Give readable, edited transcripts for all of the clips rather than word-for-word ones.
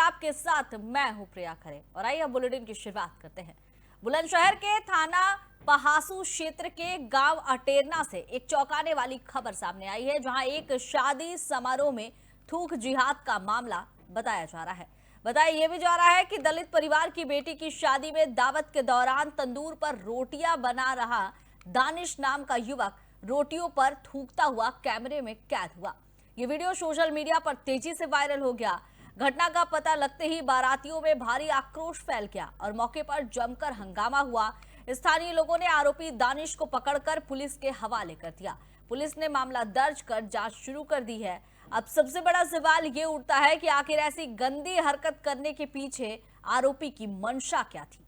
आपके साथ मैं हूं प्रिया खरे और आइए अब बुलेटिन की शुरुआत करते हैं। बुलंदशहर के थाना पहासू क्षेत्र के गांव अटेरना से एक चौंकाने वाली खबर सामने आई है, जहां एक शादी समारोह में थूक जिहाद का मामला बताया जा रहा है। बताया यह भी जा रहा है कि दलित परिवार की बेटी की शादी में दावत के दौरान तंदूर पर रोटियां बना रहा दानिश नाम का युवक रोटियों पर थूकता हुआ कैमरे में कैद हुआ। ये वीडियो सोशल मीडिया पर तेजी से वायरल हो गया। घटना का पता लगते ही बारातियों में भारी आक्रोश फैल गया और मौके पर जमकर हंगामा हुआ। स्थानीय लोगों ने आरोपी दानिश को पकड़कर पुलिस के हवाले कर दिया। पुलिस ने मामला दर्ज कर जांच शुरू कर दी है। अब सबसे बड़ा सवाल ये उठता है कि आखिर ऐसी गंदी हरकत करने के पीछे आरोपी की मंशा क्या थी।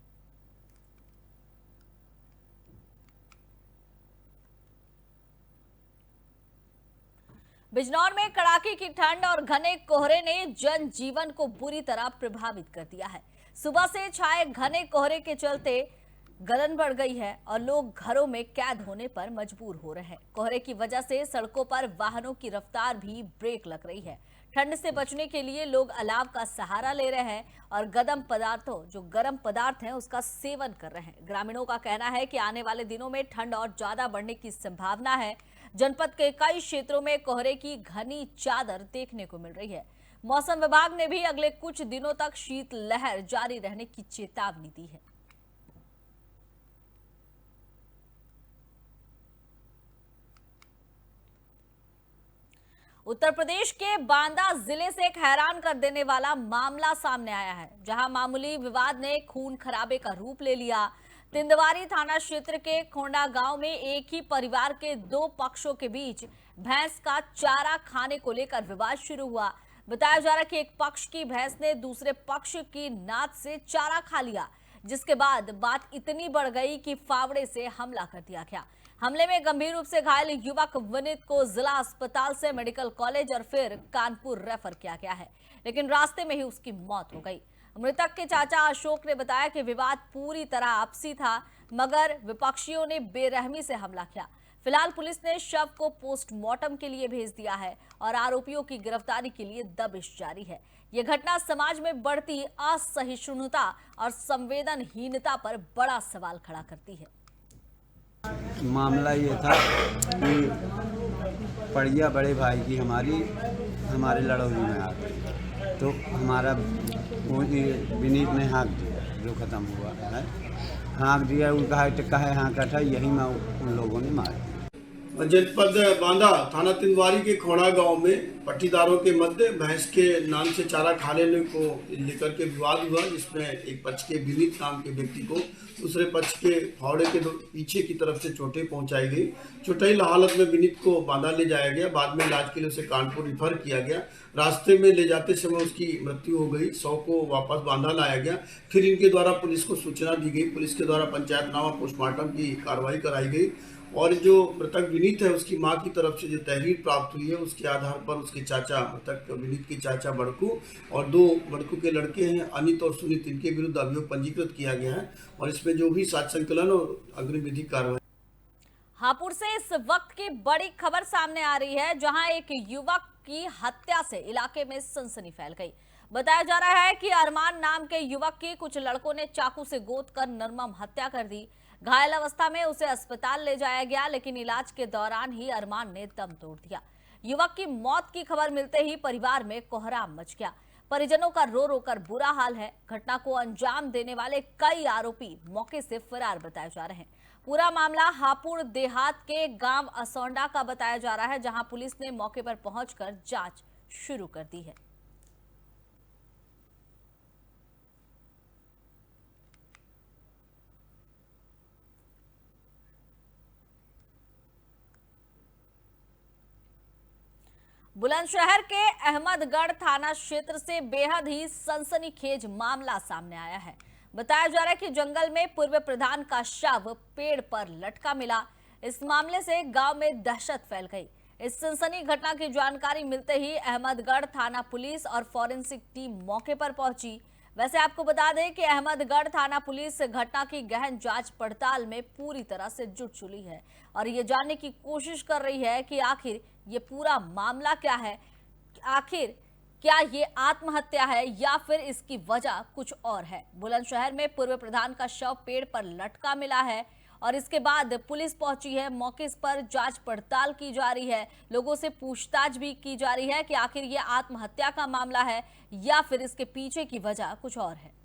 बिजनौर में कड़ाके की ठंड और घने कोहरे ने जनजीवन को बुरी तरह प्रभावित कर दिया है। सुबह से छाए घने कोहरे के चलते गलन बढ़ गई है और लोग घरों में कैद होने पर मजबूर हो रहे हैं। कोहरे की वजह से सड़कों पर वाहनों की रफ्तार भी ब्रेक लग रही है। ठंड से बचने के लिए लोग अलाव का सहारा ले रहे हैं और गर्म पदार्थ हैं उसका सेवन कर रहे हैं। ग्रामीणों का कहना है कि आने वाले दिनों में ठंड और ज्यादा बढ़ने की संभावना है। जनपद के कई क्षेत्रों में कोहरे की घनी चादर देखने को मिल रही है। मौसम विभाग ने भी अगले कुछ दिनों तक शीतलहर जारी रहने की चेतावनी दी है। उत्तर प्रदेश के बांदा जिले से एक हैरान कर देने वाला मामला सामने आया है, जहां मामूली विवाद ने खून खराबे का रूप ले लिया। तिंदवारी थाना क्षेत्र के खोंडा गांव में एक ही परिवार के दो पक्षों के बीच भैंस का चारा खाने को लेकर विवाद शुरू हुआ। बताया जा रहा है कि एक पक्ष की भैंस ने दूसरे पक्ष की नाद से चारा खा लिया, जिसके बाद बात इतनी बढ़ गई कि फावड़े से हमला कर दिया गया। हमले में गंभीर रूप से घायल युवक विनीत को जिला अस्पताल से मेडिकल कॉलेज और फिर कानपुर रेफर किया गया है, लेकिन रास्ते में ही उसकी मौत हो गई। मृतक के चाचा अशोक ने बताया कि विवाद पूरी तरह आपसी था, मगर विपक्षियों ने बेरहमी से हमला किया। फिलहाल पुलिस ने शव को पोस्टमार्टम के लिए भेज दिया है और आरोपियों की गिरफ्तारी के लिए दबिश जारी है। यह घटना समाज में बढ़ती असहिष्णुता और संवेदनहीनता पर बड़ा सवाल खड़ा करती है। मामला ये था कि पड़िया बड़े भाई की हमारे लड़ौली में आ गई, तो हमारा वो विनीत ने हाँक दिया, जो ख़त्म हुआ है। हाँक दिया, उनका टिक्का है हाँका था, यही में उन लोगों ने मार दिया। जनपद बांदा थाना तिंदवारी के खोड़ा गांव में पट्टीदारों के मध्य भैंस के नाम से चारा खा लेने को लेकर के विवाद हुआ, जिसमें एक पक्ष के विनीत नाम के व्यक्ति को दूसरे पक्ष के फावड़े के पीछे की तरफ से चोटें पहुंचाई गई। चोटेल हालत में विनीत को बांदा ले जाया गया। बाद में इलाज के लिए उसे कानपुर रिफर किया गया। रास्ते में ले जाते समय उसकी मृत्यु हो गई। शव को वापस बांदा लाया गया। फिर इनके द्वारा पुलिस को सूचना दी गई। पुलिस के द्वारा पंचायतनामा पोस्टमार्टम की कार्रवाई कराई गई और जो मृतक विनीत है उसकी मां की तरफ से जो तहरीर प्राप्त हुई है, उसके आधार पर उसके चाचा, मृतक विनीत के चाचा बड़कू और दो बड़कू के लड़के हैं अनित और सुनीत, इनके विरुद्ध अभियोग पंजीकृत किया गया है और इसमें जो भी साक्ष्य संकलन और अग्रिम विधिक कार्रवाई। हापुड़ से इस वक्त की बड़ी खबर सामने आ रही है, जहां एक युवक की हत्या से इलाके में सनसनी फैल गई। बताया जा रहा है कि अरमान नाम के युवक की कुछ लड़कों ने चाकू से गोद कर निर्मम हत्या कर दी। घायल अवस्था में उसे अस्पताल ले जाया गया, लेकिन इलाज के दौरान ही अरमान ने दम तोड़ दिया। युवक की मौत की खबर मिलते ही परिवार में कोहराम मच गया। परिजनों का रो रो कर बुरा हाल है। घटना को अंजाम देने वाले कई आरोपी मौके से फरार बताए जा रहे हैं। पूरा मामला हापुड़ देहात के गांव असौंडा का बताया जा रहा है, जहां पुलिस ने मौके पर पहुंचकर जांच शुरू कर दी है। बुलंदशहर के अहमदगढ़ थाना क्षेत्र से बेहद ही सनसनीखेज मामला सामने आया है। बताया जा रहा है कि जंगल में पूर्व प्रधान का शव पेड़ पर लटका मिला। इस मामले से गांव में दहशत फैल गई। इस सनसनी घटना की जानकारी मिलते ही अहमदगढ़ थाना पुलिस और फॉरेंसिक टीम मौके पर पहुंची। वैसे आपको बता दें कि अहमदगढ़ थाना पुलिस घटना की गहन जांच पड़ताल में पूरी तरह से जुट चुकी है और ये जानने की कोशिश कर रही है कि आखिर ये पूरा मामला क्या है, आखिर क्या ये आत्महत्या है या फिर इसकी वजह कुछ और है। बुलंदशहर में पूर्व प्रधान का शव पेड़ पर लटका मिला है और इसके बाद पुलिस पहुंची है। मौके पर जांच पड़ताल की जा रही है, लोगों से पूछताछ भी की जा रही है कि आखिर ये आत्महत्या का मामला है या फिर इसके पीछे की वजह कुछ और है।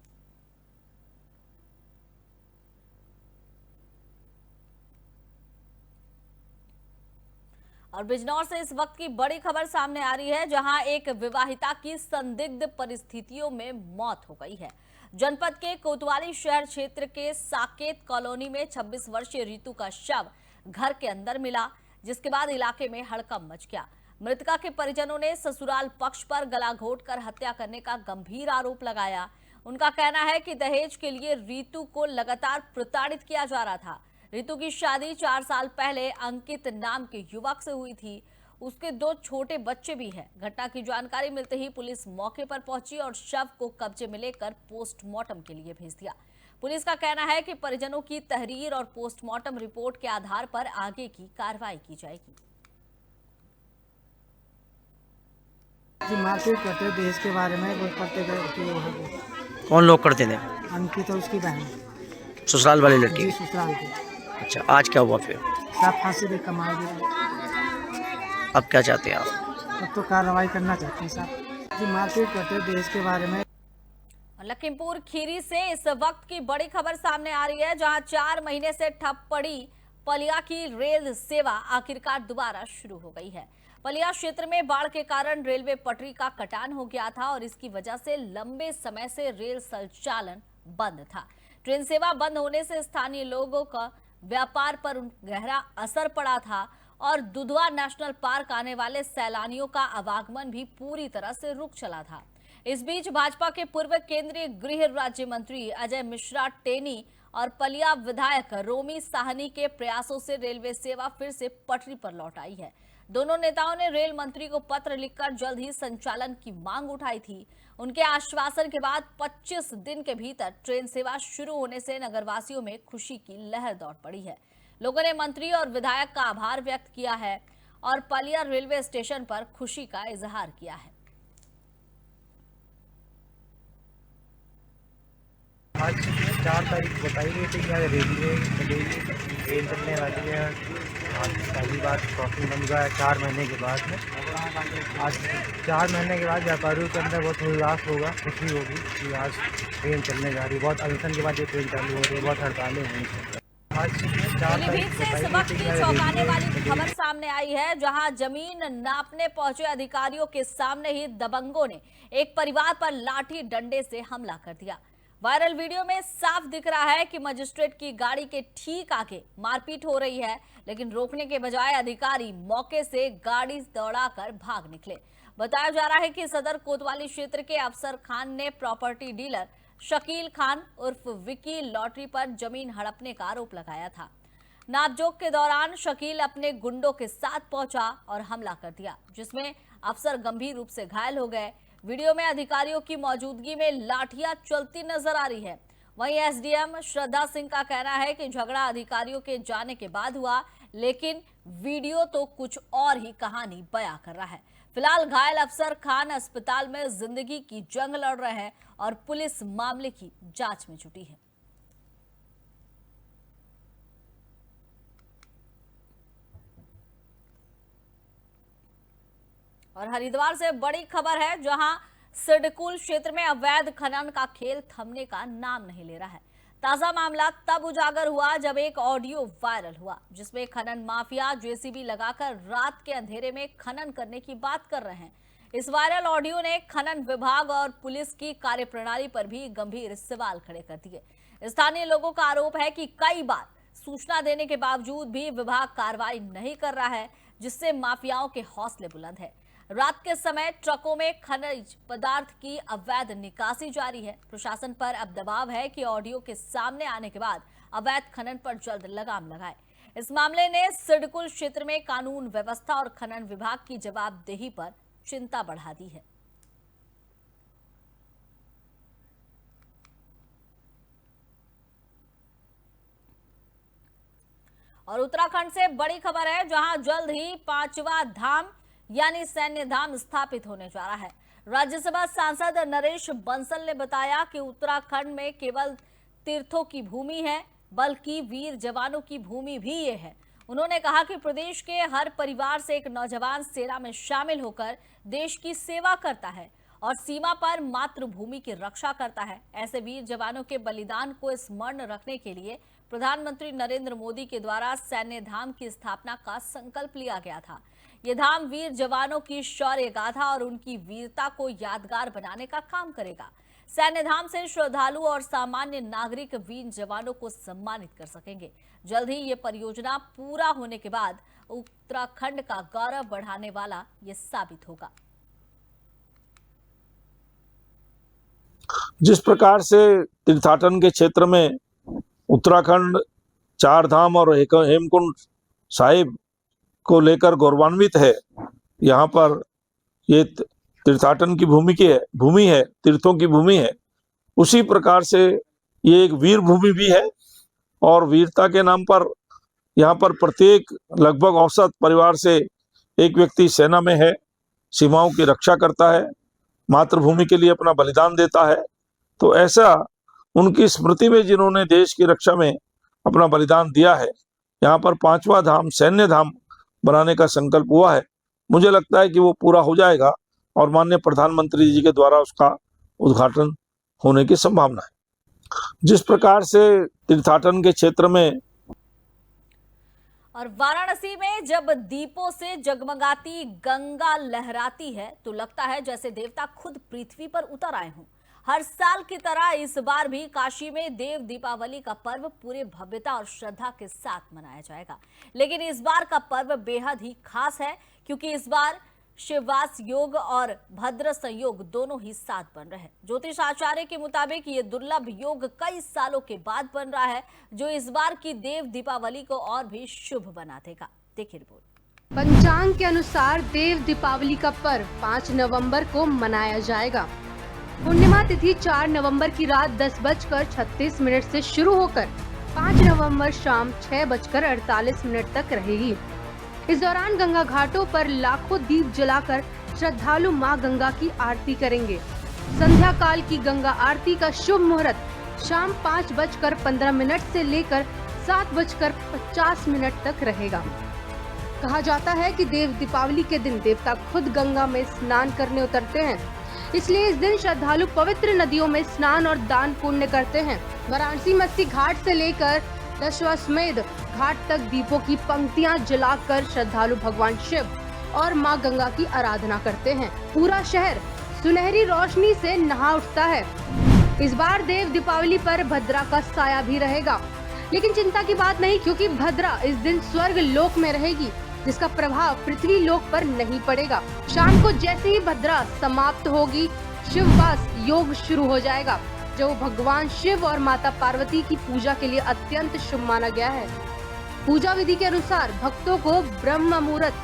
और बिजनौर से इस वक्त की बड़ी खबर सामने आ रही है, जहां एक विवाहिता की संदिग्ध परिस्थितियों में मौत हो गई है। जनपद के कोतवाली शहर क्षेत्र के साकेत कॉलोनी में 26 वर्षीय रितु का शव घर के अंदर मिला, जिसके बाद इलाके में हड़कंप मच गया। मृतका के परिजनों ने ससुराल पक्ष पर गला घोंटकर हत्या करने का गंभीर आरोप लगाया। उनका कहना है कि दहेज के लिए रितु को लगातार प्रताड़ित किया जा रहा था। रितु की शादी 4 साल पहले अंकित नाम के युवक से हुई थी। उसके 2 छोटे बच्चे भी हैं। घटना की जानकारी मिलते ही पुलिस मौके पर पहुंची और शव को कब्जे में लेकर पोस्टमार्टम के लिए भेज दिया। पुलिस का कहना है कि परिजनों की तहरीर और पोस्टमार्टम रिपोर्ट के आधार पर आगे की कार्रवाई की जाएगी। जी मारपीट करते देश के बारे में वो करते गए। कौन लोग करते थे? अंकित और उसकी बहन। ससुराल वाली लड़की? जी ससुराल की। अच्छा, आज क्या हुआ फिर? सब फांसी दे कमाल दिया। अब क्या चाहते हैं आप? अब तो कार्रवाई करना चाहते हैं साहब। जी मारपीट करते देश के बारे में। लखीमपुर खीरी से इस वक्त की बड़ी खबर सामने आ रही है, जहां 4 महीने से ठप पड़ी पलिया की रेल सेवा आखिरकार दोबारा शुरू हो गई है। पलिया क्षेत्र में बाढ़ के कारण रेलवे पटरी का कटान हो गया था और इसकी वजह से लंबे समय से रेल संचालन बंद था। ट्रेन सेवा बंद होने से स्थानीय लोगों का व्यापार पर गहरा असर पड़ा था और दुधवा नेशनल पार्क आने वाले सैलानियों का आवागमन भी पूरी तरह से रुक चला था। इस बीच भाजपा के पूर्व केंद्रीय गृह राज्य मंत्री अजय मिश्रा टेनी और पलिया विधायक रोमी साहनी के प्रयासों से रेलवे सेवा फिर से पटरी पर लौट आई है। दोनों नेताओं ने रेल मंत्री को पत्र लिखकर जल्द ही संचालन की मांग उठाई थी। उनके आश्वासन के बाद 25 दिन के भीतर ट्रेन सेवा शुरू होने से नगरवासियों में खुशी की लहर दौड़ पड़ी है। लोगों ने मंत्री और विधायक का आभार व्यक्त किया है और पलिया रेलवे स्टेशन पर खुशी का इजहार किया है। आज 4 तारीख बताई गई थी कि रेलवे ट्रेन चलने वाली है। आज पहली बार क्रॉसिंग बन गया है 4 महीने के बाद में। आज 4 महीने के बाद व्यापारियों के अंदर बहुत उल्लास होगा, खुशी होगी कि आज ट्रेन चलने जा रही है। बहुत अनशन के बाद ये ट्रेन चालू हो रही है, बहुत हड़तालें हुई हैं। आज 4 तारीख से इस वक्त की चौंकाने वाली खबर सामने आई है, जहां जमीन नापने पहुंचे अधिकारियों के सामने ही दबंगों ने एक परिवार पर लाठी डंडे से हमला कर दिया। वायरल वीडियो में साफ दिख रहा है कि मजिस्ट्रेट की गाड़ी के ठीक आगे मारपीट हो रही है, लेकिन रोकने के बजाय अधिकारी मौके से गाड़ी दौड़ाकर भाग निकले। बताया जा रहा है कि सदर कोतवाली क्षेत्र के अफसर खान ने प्रॉपर्टी डीलर शकील खान उर्फ विकी लॉटरी पर जमीन हड़पने का आरोप लगाया था। नापजोक के दौरान शकील अपने गुंडों के साथ पहुंचा और हमला कर दिया, जिसमें अफसर गंभीर रूप से घायल हो गए। वीडियो में अधिकारियों की मौजूदगी में लाठियां चलती नजर आ रही है। वहीं एसडीएम श्रद्धा सिंह का कहना है कि झगड़ा अधिकारियों के जाने के बाद हुआ, लेकिन वीडियो तो कुछ और ही कहानी बयां कर रहा है। फिलहाल घायल अफसर खान अस्पताल में जिंदगी की जंग लड़ रहे हैं और पुलिस मामले की जांच में जुटी है। और हरिद्वार से बड़ी खबर है, जहां सिडकुल क्षेत्र में अवैध खनन का खेल थमने का नाम नहीं ले रहा है। ताजा मामला तब उजागर हुआ जब एक ऑडियो वायरल हुआ, जिसमें खनन माफिया जेसीबी लगाकर रात के अंधेरे में खनन करने की बात कर रहे हैं। इस वायरल ऑडियो ने खनन विभाग और पुलिस की कार्यप्रणाली पर भी गंभीर सवाल खड़े कर दिए। स्थानीय लोगों का आरोप है कि कई बार सूचना देने के बावजूद भी विभाग कार्रवाई नहीं कर रहा है, जिससे माफियाओं के हौसले बुलंद है। रात के समय ट्रकों में खनिज पदार्थ की अवैध निकासी जारी है। प्रशासन पर अब दबाव है कि ऑडियो के सामने आने के बाद अवैध खनन पर जल्द लगाम लगाए। इस मामले ने सिडकुल क्षेत्र में कानून व्यवस्था और खनन विभाग की जवाबदेही पर चिंता बढ़ा दी है। और उत्तराखंड से बड़ी खबर है, जहां जल्द ही 5वां धाम यानी सैन्य धाम स्थापित होने जा रहा है। राज्यसभा सांसद नरेश बंसल ने बताया कि उत्तराखंड में केवल तीर्थों की भूमि है, बल्कि वीर जवानों की भूमि भी ये है। उन्होंने कहा कि प्रदेश के हर परिवार से एक नौजवान सेना में शामिल होकर देश की सेवा करता है और सीमा पर मातृभूमि की रक्षा करता है। ऐसे वीर जवानों के बलिदान को स्मरण रखने के लिए प्रधानमंत्री नरेंद्र मोदी के द्वारा सैन्य धाम की स्थापना का संकल्प लिया गया था। ये धाम वीर जवानों की शौर्य गाथा और उनकी वीरता को यादगार बनाने का काम करेगा। सैन्य धाम से श्रद्धालु और सामान्य नागरिक वीर जवानों को सम्मानित कर सकेंगे। जल्द ही ये परियोजना पूरा होने के बाद उत्तराखंड का गौरव बढ़ाने वाला ये साबित होगा। जिस प्रकार से तीर्थाटन के क्षेत्र में उत्तराखंड चार धाम और हेमकुंड साहिब को लेकर गौरवान्वित है, यहाँ पर ये तीर्थाटन की भूमि है, तीर्थों की भूमि है, उसी प्रकार से ये एक वीर भूमि भी है और वीरता के नाम पर यहाँ पर प्रत्येक लगभग औसत परिवार से एक व्यक्ति सेना में है, सीमाओं की रक्षा करता है, मातृभूमि के लिए अपना बलिदान देता है। तो ऐसा उनकी स्मृति में जिन्होंने देश की रक्षा में अपना बलिदान दिया है, यहाँ पर 5वां धाम सैन्य धाम बनाने का संकल्प हुआ है। मुझे लगता है कि वो पूरा हो जाएगा और माननीय प्रधानमंत्री जी के द्वारा उसका उद्घाटन होने की संभावना है। जिस प्रकार से तीर्थाटन के क्षेत्र में और वाराणसी में जब दीपों से जगमगाती गंगा लहराती है तो लगता है जैसे देवता खुद पृथ्वी पर उतर आए हों। हर साल की तरह इस बार भी काशी में देव दीपावली का पर्व पूरे भव्यता और श्रद्धा के साथ मनाया जाएगा। लेकिन इस बार का पर्व बेहद ही खास है क्योंकि इस बार शिववास योग और भद्र संयोग दोनों ही साथ बन रहे हैं। ज्योतिष आचार्य के मुताबिक ये दुर्लभ योग कई सालों के बाद बन रहा है, जो इस बार की देव दीपावली को और भी शुभ बना देगा। देखिए रिपोर्ट। पंचांग के अनुसार देव दीपावली का पर्व 5 नवंबर को मनाया जाएगा। पूर्णिमा तिथि 4 नवंबर की रात 10:36 से शुरू होकर 5 नवंबर शाम 6:48 तक रहेगी। इस दौरान गंगा घाटों पर लाखों दीप जलाकर श्रद्धालु मां गंगा की आरती करेंगे। संध्या काल की गंगा आरती का शुभ मुहूर्त शाम 5:15 से लेकर 7:50 तक रहेगा। कहा जाता है कि देव दीपावली के दिन देवता खुद गंगा में स्नान करने उतरते हैं, इसलिए इस दिन श्रद्धालु पवित्र नदियों में स्नान और दान पुण्य करते हैं। वाराणसी मस्ती घाट से लेकर दशाश्वमेध घाट तक दीपों की पंक्तियां जलाकर श्रद्धालु भगवान शिव और मां गंगा की आराधना करते हैं। पूरा शहर सुनहरी रोशनी से नहा उठता है। इस बार देव दीपावली पर भद्रा का साया भी रहेगा, लेकिन चिंता की बात नहीं, क्योंकि भद्रा इस दिन स्वर्ग लोक में रहेगी, जिसका प्रभाव पृथ्वी लोक पर नहीं पड़ेगा। शाम को जैसे ही भद्रा समाप्त होगी, शिववास योग शुरू हो जाएगा, जो भगवान शिव और माता पार्वती की पूजा के लिए अत्यंत शुभ माना गया है। पूजा विधि के अनुसार भक्तों को ब्रह्म मुहूर्त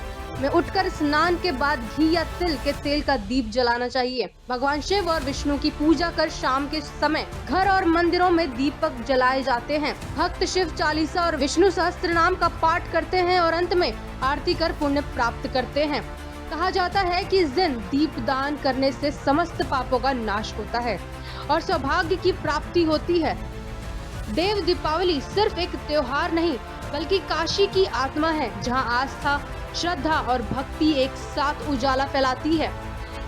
में उठकर स्नान के बाद घी या तिल के तेल का दीप जलाना चाहिए। भगवान शिव और विष्णु की पूजा कर शाम के समय घर और मंदिरों में दीपक जलाए जाते हैं। भक्त शिव चालीसा और विष्णु सहस्त्र नाम का पाठ करते हैं और अंत में आरती कर पुण्य प्राप्त करते हैं। कहा जाता है कि इस दिन दीप दान करने से समस्त पापों का नाश होता है और सौभाग्य की प्राप्ति होती है। देव दीपावली सिर्फ एक त्योहार नहीं, बल्कि काशी की आत्मा है, जहां आस्था, श्रद्धा और भक्ति एक साथ उजाला फैलाती है।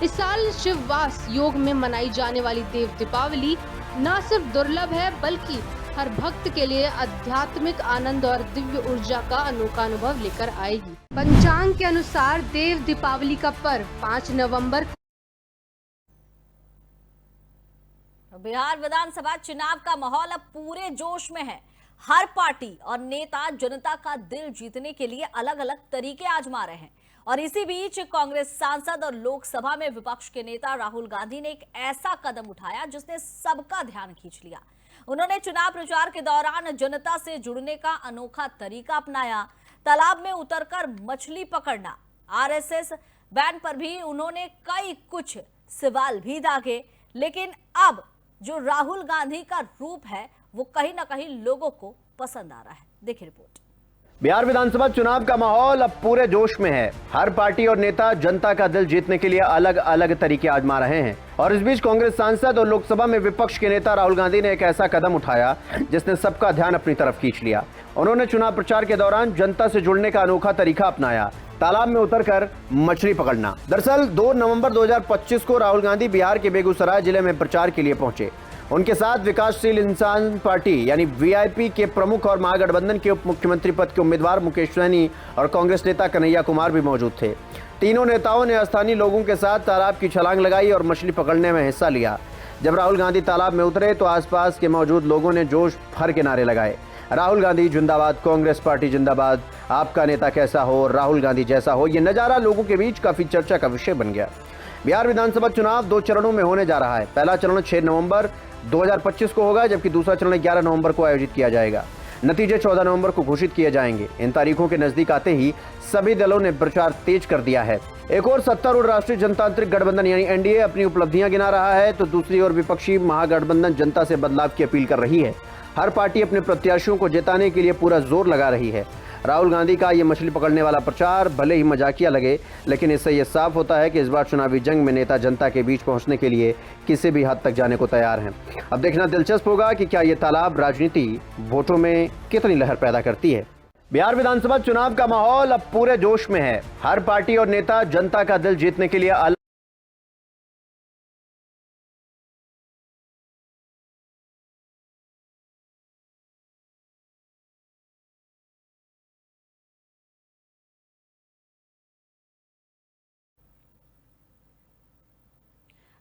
इस साल शिववास योग में मनाई जाने वाली देव दीपावली न सिर्फ दुर्लभ है, बल्कि हर भक्त के लिए आध्यात्मिक आनंद और दिव्य ऊर्जा का अनोखा अनुभव लेकर आएगी। पंचांग के अनुसार देव दीपावली का पर्व 5 नवंबर। बिहार विधानसभा चुनाव का माहौल अब पूरे जोश में है। हर पार्टी और नेता जनता का दिल जीतने के लिए अलग अलग तरीके आजमा रहे हैं और इसी बीच कांग्रेस सांसद और लोकसभा में विपक्ष के नेता राहुल गांधी ने एक ऐसा कदम उठाया जिसने सबका ध्यान खींच लिया। उन्होंने चुनाव प्रचार के दौरान जनता से जुड़ने का अनोखा तरीका अपनाया। तालाब में उतरकर मछली पकड़ना, आरएसएस बैन पर भी उन्होंने कई कुछ सवाल भी दागे, लेकिन अब जो राहुल गांधी का रूप है वो कहीं ना कहीं लोगों को पसंद आ रहा है। देखिए रिपोर्ट। बिहार विधानसभा चुनाव का माहौल अब पूरे जोश में है। हर पार्टी और नेता जनता का दिल जीतने के लिए अलग अलग तरीके आजमा रहे हैं और इस बीच कांग्रेस सांसद और लोकसभा में विपक्ष के नेता राहुल गांधी ने एक ऐसा कदम उठाया जिसने सबका ध्यान अपनी तरफ खींच लिया। उन्होंने चुनाव प्रचार के दौरान जनता से जुड़ने का अनोखा तरीका अपनाया, तालाब में उतरकर मछली पकड़ना। दरअसल 2 नवंबर 2025 को राहुल गांधी बिहार के बेगूसराय जिले में प्रचार के लिए पहुंचे। उनके साथ विकासशील इंसान पार्टी यानी वीआईपी के प्रमुख और महागठबंधन के उप मुख्यमंत्री पद के उम्मीदवार मुकेश सहनी और कांग्रेस नेता कन्हैया कुमार भी मौजूद थे। तीनों नेताओं ने स्थानीय लोगों के साथ तालाब की छलांग लगाई और मछली पकड़ने में हिस्सा लिया। जब राहुल गांधी तालाब में उतरे तो आसपास के मौजूद लोगों ने जोश भर के नारे लगाए, राहुल गांधी जिंदाबाद, कांग्रेस पार्टी जिंदाबाद, आपका नेता कैसा हो, राहुल गांधी जैसा हो। ये नजारा लोगों के बीच काफी चर्चा का विषय बन गया। बिहार विधानसभा चुनाव 2 चरणों में होने जा रहा है। पहला चरण 6 नवंबर 2025 को होगा, जबकि दूसरा चरण 11 नवंबर को आयोजित किया जाएगा। नतीजे 14 नवंबर को घोषित किए जाएंगे। इन तारीखों के नजदीक आते ही सभी दलों ने प्रचार तेज कर दिया है। एक और सत्तारूढ़ राष्ट्रीय जनतांत्रिक गठबंधन यानी एनडीए अपनी उपलब्धियां गिना रहा है, तो दूसरी ओर विपक्षी महागठबंधन जनता से बदलाव की अपील कर रही है। हर पार्टी अपने प्रत्याशियों को जिताने के लिए पूरा जोर लगा रही है। राहुल गांधी का ये मछली पकड़ने वाला प्रचार भले ही मजाकिया लगे, लेकिन इससे ये साफ होता है कि इस बार चुनावी जंग में नेता जनता के बीच पहुंचने के लिए किसी भी हद तक जाने को तैयार हैं। अब देखना दिलचस्प होगा कि क्या ये तालाब राजनीति वोटों में कितनी लहर पैदा करती है। बिहार विधानसभा चुनाव का माहौल अब पूरे जोश में है। हर पार्टी और नेता जनता का दिल जीतने के लिए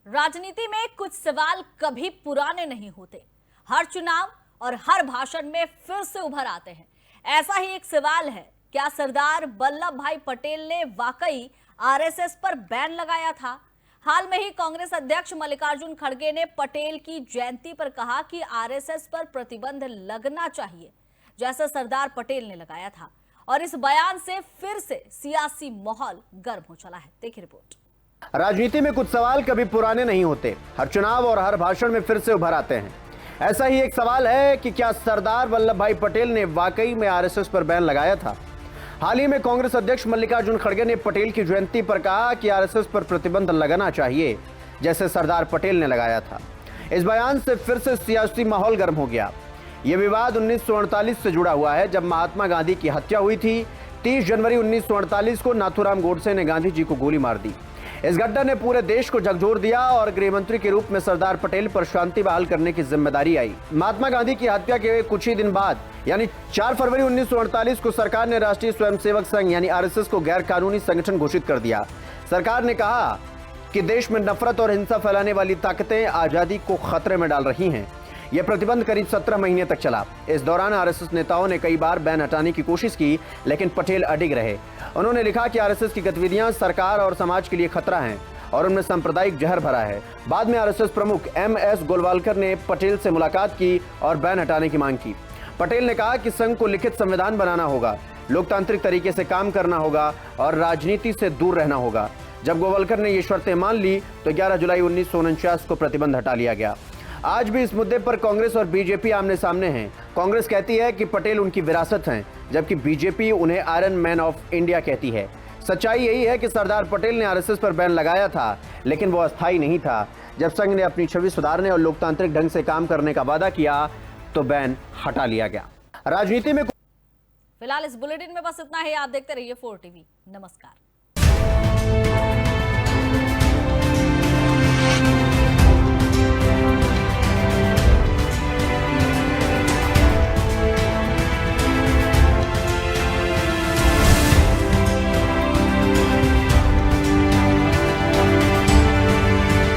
राजनीति में कुछ सवाल कभी पुराने नहीं होते। हर चुनाव और हर भाषण में फिर से उभर आते हैं। ऐसा ही एक सवाल है, क्या सरदार वल्लभ भाई पटेल ने वाकई आरएसएस पर बैन लगाया था? हाल में ही कांग्रेस अध्यक्ष मल्लिकार्जुन खड़गे ने पटेल की जयंती पर कहा कि आरएसएस पर प्रतिबंध लगना चाहिए, जैसा सरदार पटेल ने लगाया था। और इस बयान से फिर से सियासी माहौल गर्म हो चला है। देखिए रिपोर्ट। राजनीति में कुछ सवाल कभी पुराने नहीं होते। हर चुनाव और हर भाषण में फिर से उभर आते हैं। ऐसा ही एक सवाल है कि क्या सरदार वल्लभ भाई पटेल ने वाकई में आरएसएस पर बैन लगाया था? हाल ही में कांग्रेस अध्यक्ष मल्लिकार्जुन खड़गे ने पटेल की जयंती पर कहा कि आरएसएस पर प्रतिबंध लगाना चाहिए, जैसे सरदार पटेल ने लगाया था। इस बयान से फिर से सियासी माहौल गर्म हो गया। यह विवाद 1948 से जुड़ा हुआ है, जब महात्मा गांधी की हत्या हुई थी। 30 जनवरी 1948 को नाथूराम गोडसे ने गांधी जी को गोली मार दी। इस घटना ने पूरे देश को झकझोर दिया और गृह मंत्री के रूप में सरदार पटेल पर शांति बहाल करने की जिम्मेदारी आई। महात्मा गांधी की हत्या के कुछ ही दिन बाद यानी 4 फरवरी 1948 को सरकार ने राष्ट्रीय स्वयंसेवक संघ यानी आरएसएस को गैर कानूनी संगठन घोषित कर दिया। सरकार ने कहा कि देश में नफरत और हिंसा फैलाने वाली ताकतें आजादी को खतरे में डाल रही हैं। यह प्रतिबंध करीब 17 महीने तक चला। इस दौरान आरएसएस नेताओं ने कई बार बैन हटाने की कोशिश की, लेकिन पटेल अडिग रहे। उन्होंने लिखा कि आरएसएस की गतिविधियां सरकार और समाज के लिए खतरा हैं और उनमें सांप्रदायिक जहर भरा है। बाद में आरएसएस प्रमुख MS गोलवालकर ने पटेल से मुलाकात की और बैन हटाने की मांग की। पटेल ने कहा कि संघ को लिखित संविधान बनाना होगा, लोकतांत्रिक तरीके से काम करना होगा और राजनीति से दूर रहना होगा। जब गोलवालकर ने ये शर्तें मान ली तो 11 जुलाई 1949 को प्रतिबंध हटा लिया गया। आज भी इस मुद्दे पर कांग्रेस और बीजेपी आमने सामने हैं। कांग्रेस कहती है कि पटेल उनकी विरासत हैं, जबकि बीजेपी उन्हें आयरन मैन ऑफ इंडिया कहती है। सच्चाई यही है कि सरदार पटेल ने आरएसएस पर बैन लगाया था, लेकिन वो अस्थायी नहीं था। जब संघ ने अपनी छवि सुधारने और लोकतांत्रिक ढंग से काम करने का वादा किया तो बैन हटा लिया गया। राजनीति में फिलहाल इस बुलेटिन में बस इतना ही। आप देखते रहिए 4 TV। नमस्कार।